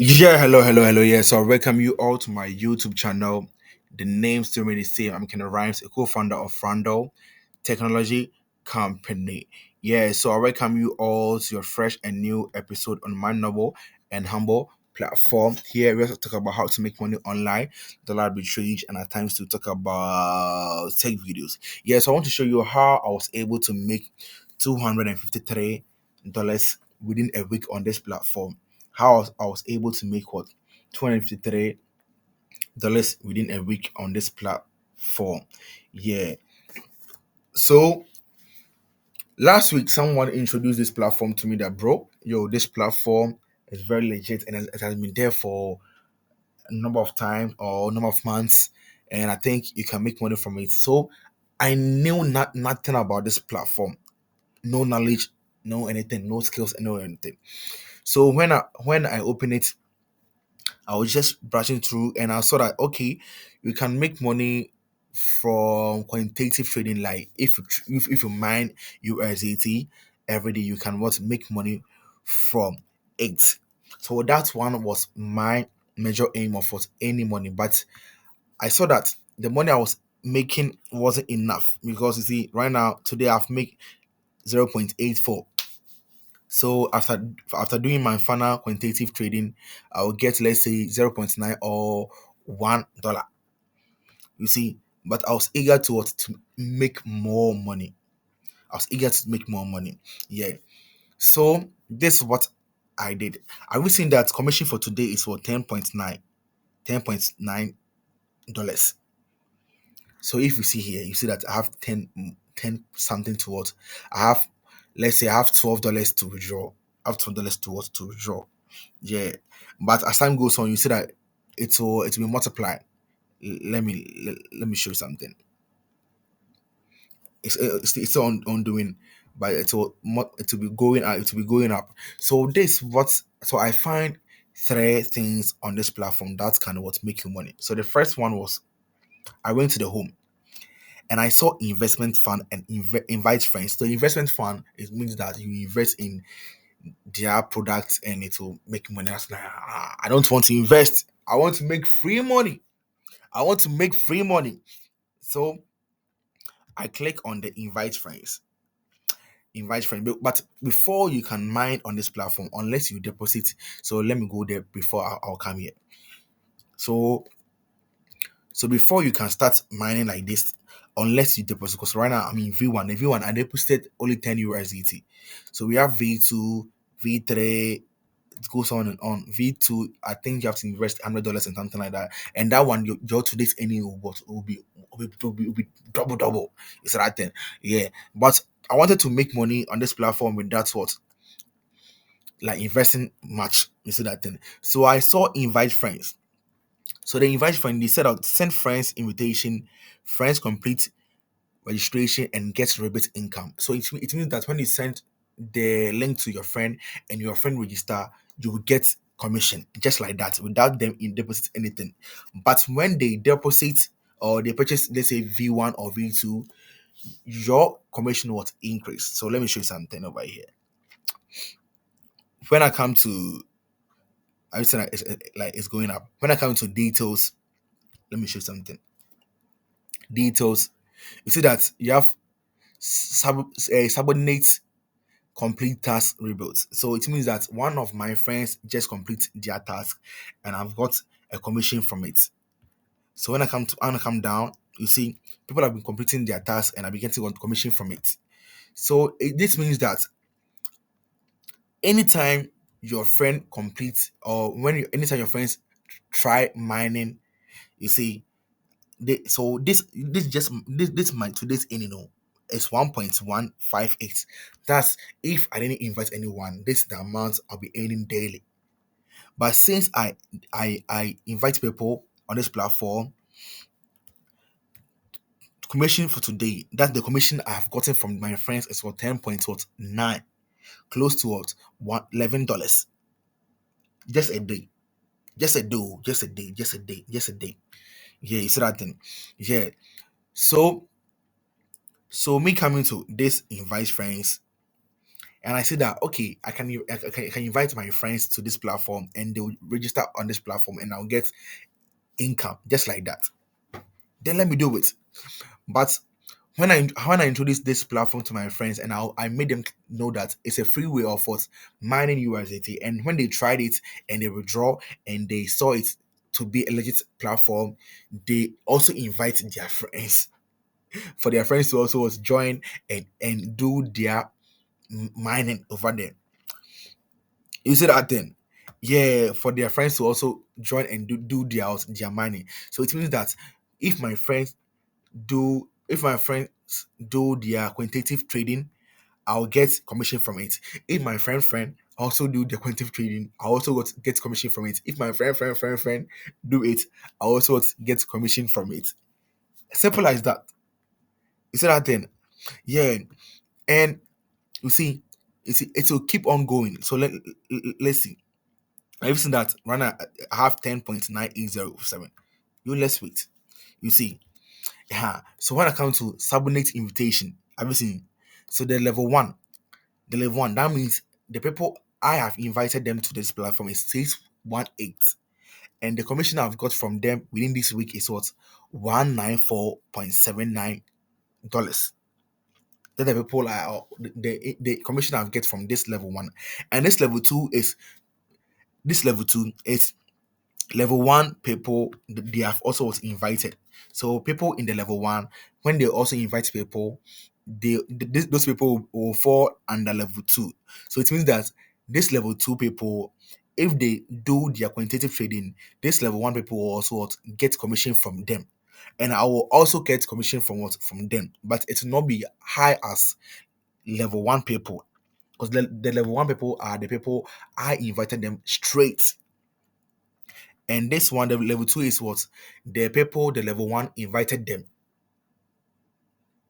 Yeah, hello. Yeah, so I welcome you all to my YouTube channel. The name still remains the same. I'm Ken Rhymes, a co-founder of Frando Technology Company. Yeah, so I welcome you all to your fresh and new episode on my novel and humble platform. Here we also talk about how to make money online, dollar arbitrage, and at times to talk about tech videos. Yeah, so I want to show you how I was able to make $253 within a week on this platform. How I was able to make what $253 within a week on this platform. Yeah. So last week someone introduced this platform to me that, bro, yo, this platform is very legit and it has been there for a number of times or number of months, and I think you can make money from it. So I knew nothing about this platform, no knowledge, no anything, no skills, no anything. So when I open it, I was just brushing through and I saw that okay, you can make money from quantitative trading. Like if you mine USDT every day, you can what make money from it. So that one was my major aim of what any money. But I saw that the money I was making wasn't enough because you see, right now today I've made 0.84. So after doing my final quantitative trading, I will get, let's say, 0.9 or $1. You see, but I was eager to what, to make more money. I was eager to make more money. Yeah. So this is what I did. Are we seeing that commission for today is for 10.9 dollars? So if you see here, you see that I have 10 something towards. I have, let's say I have $12 to withdraw. I have $12 towards to withdraw. Yeah, but as time goes on, you see that it will multiply. Let me show you something. It's still on doing, but it will be going up. It will be going up. So this what so I find three things on this platform that's kind of what make you money. So the first one was I went to the home and I saw investment fund and invite friends. So investment fund, it means that you invest in their products and it will make money. I was like, I don't want to invest. I want to make free money. I want to make free money. So I click on the invite friends. Invite friends. But before you can mine on this platform, unless you deposit. So let me go there before I'll come here. So before you can start mining like this, unless you deposit, because right now I'm in V1. The V1 I deposited only 10 USDT. So we have V2, V3, it goes on and on. V2, I think you have to invest $100 and something like that. And that one, your today's earning will be double. It's right then. Yeah. But I wanted to make money on this platform with that what, like investing much. You see that thing. So I saw invite friends. So they invite friends, they said out send friends invitation, friends complete registration and get rebate income. So it means that when you send the link to your friend and your friend register, you will get commission just like that without them in deposit anything. But when they deposit or they purchase, let's say V1 or V2, your commission was increased. So let me show you something over here. When I come to, I would say like it's going up. When I come to details, let me show you something. Details, you see that you have subordinate complete task rebuilt. So it means that one of my friends just complete their task and I've got a commission from it. So when I come down, you see people have been completing their task and I begin to get commission from it. So this means that anytime your friend completes or anytime your friends try mining, you see so this my today's in, it's 1.158. That's if I didn't invite anyone, this is the amount I'll be earning daily. But since I invite people on this platform, commission for today, that's the commission I've gotten from my friends is for 10.9, close to what, $11. Just a day. Just a day, just a day, just a day, just a day. Yeah, you see that thing. Yeah. So me coming to this invite friends, and I say that okay, I can invite my friends to this platform and they'll register on this platform and I'll get income just like that. Then let me do it. But when I introduced this platform to my friends and I made them know that it's a free way of us mining USDT, and when they tried it and they withdraw and they saw it to be a legit platform, they also invite their friends for their friends to also join and do their mining over there. You see that thing? Yeah, for their friends to also join and do their mining. So it means that if my friends if my friends do their quantitative trading, I'll get commission from it. If my friend also do the quantitative trading, I also get commission from it. If my friend do it, I also get commission from it. Simple as that. You see that thing? Yeah. And you see, it will keep on going. So let's see. I've seen that right now I have 10.9807. Let's wait. You see, yeah. So when I come to subordinate invitation, have you seen? So the level one, that means the people I have invited them to this platform is 618. And the commission I've got from them within this week is what? $194.79. That the people are the commission I've get from this level one. And this level two is level one people, they have also was invited. So people in the level one, when they also invite people, those people will fall under level two. So it means that this level two people, if they do their quantitative trading, this level one people will also get commission from them, and I will also get commission from them, but it will not be high as level one people, because the level one people are the people I invited them straight. And this one, the level two, is what the people the level one invited them.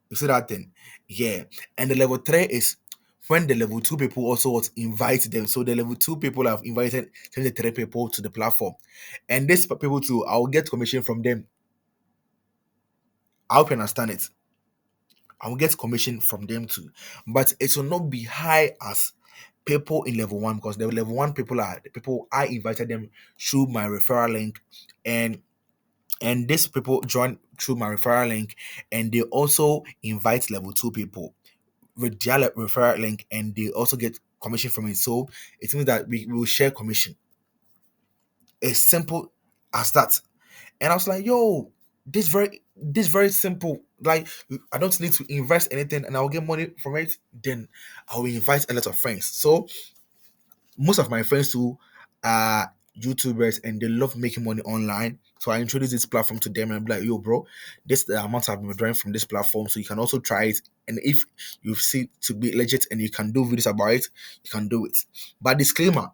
You see that thing? Yeah. And the level three is when the level two people also what invite them. So the level two people have invited 23 people to the platform. And these people too, I'll get commission from them. I hope you understand it. I'll get commission from them too. But it will not be high as people in level one, because the level one people are the people I invited them through my referral link. And these people join through my referral link, and they also invite level two people with their referral link, and they also get commission from it. So it means that we will share commission. It's simple as that. And I was like, yo, this very simple. Like, I don't need to invest anything and I'll get money from it. Then I will invite a lot of friends. So most of my friends who are YouTubers and they love making money online. So I introduce this platform to them and I'm like, yo, bro, this is the amount I've been drawing from this platform. So you can also try it. And if you see it to be legit and you can do videos about it, you can do it. But disclaimer,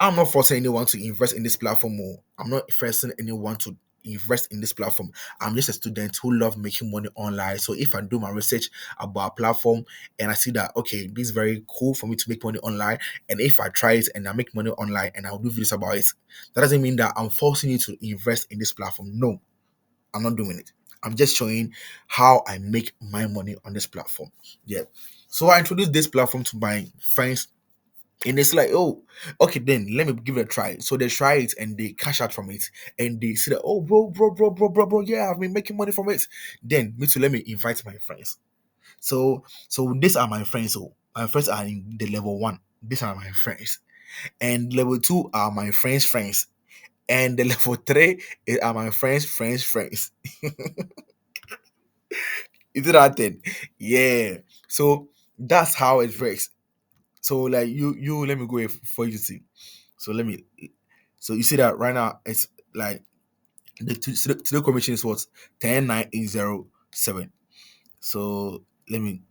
I'm not forcing anyone to invest in this platform, or I'm not forcing anyone to invest in this platform. I'm just a student who love making money online. So if I do my research about a platform and I see that okay, this is very cool for me to make money online, and if I try it and I make money online and I'll do videos about it, that doesn't mean that I'm forcing you to invest in this platform. No, I'm not doing it. I'm just showing how I make my money on this platform. Yeah. So I introduced this platform to my friends, and it's like, oh, okay, then let me give it a try. So they try it and they cash out from it, and they say that, oh, bro, yeah, I've been making money from it. Then me too, let me invite my friends. So these are my friends. So my friends are in the level one. These are my friends, and level two are my friends, and the level three are my friends. Is it that thing? Yeah. So that's how it works. So like you let me go here for you to see. So let me. So you see that right now it's like the commission is what 10,907. So let me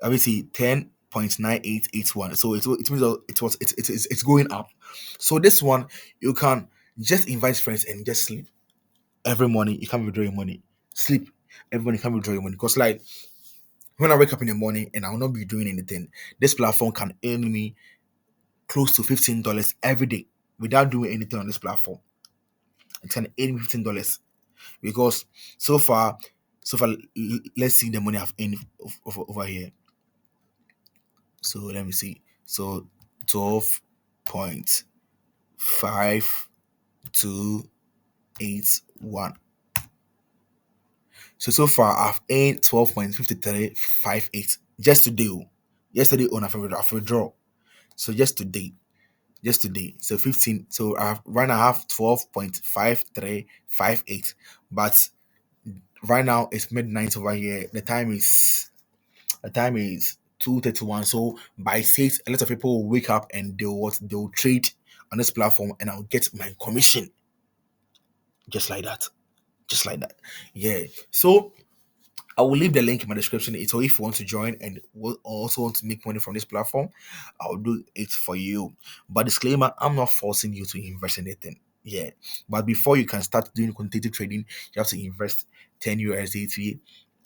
obviously 10.9881. So it means that it's going up. So this one you can just invite friends and just sleep every morning. You can't withdraw your money. Sleep every morning. You can't withdraw your money, because like when I wake up in the morning and I will not be doing anything, this platform can earn me close to $15 every day without doing anything on this platform. It can earn me $15 because so far So far, let's see the money I've earned over here. So let me see. So 12.5281. So far I've earned 12.5358 just today. Yesterday on I've withdraw. So just today. So 15. So I've right now I have 12.5358. But right now it's midnight over here. The time is 2:31. So by 6, a lot of people will wake up and they'll trade on this platform, and I'll get my commission just like that. Just like that. Yeah. So I will leave the link in my description. So if you want to join and also want to make money from this platform, I'll do it for you. But disclaimer, I'm not forcing you to invest in anything. Yeah. But before you can start doing quantitative trading, you have to invest 10 USDT.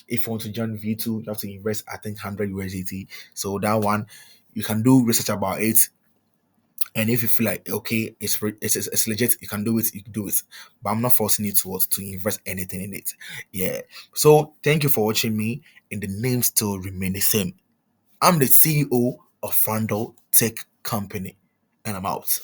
If you want to join V2, you have to invest, I think, 100 USDT. So that one, you can do research about it. And if you feel like, okay, it's legit, you can do it, you can do it. But I'm not forcing you to invest anything in it. Yeah. So thank you for watching me. And the name still remain the same. I'm the CEO of Frandle Tech Company. And I'm out.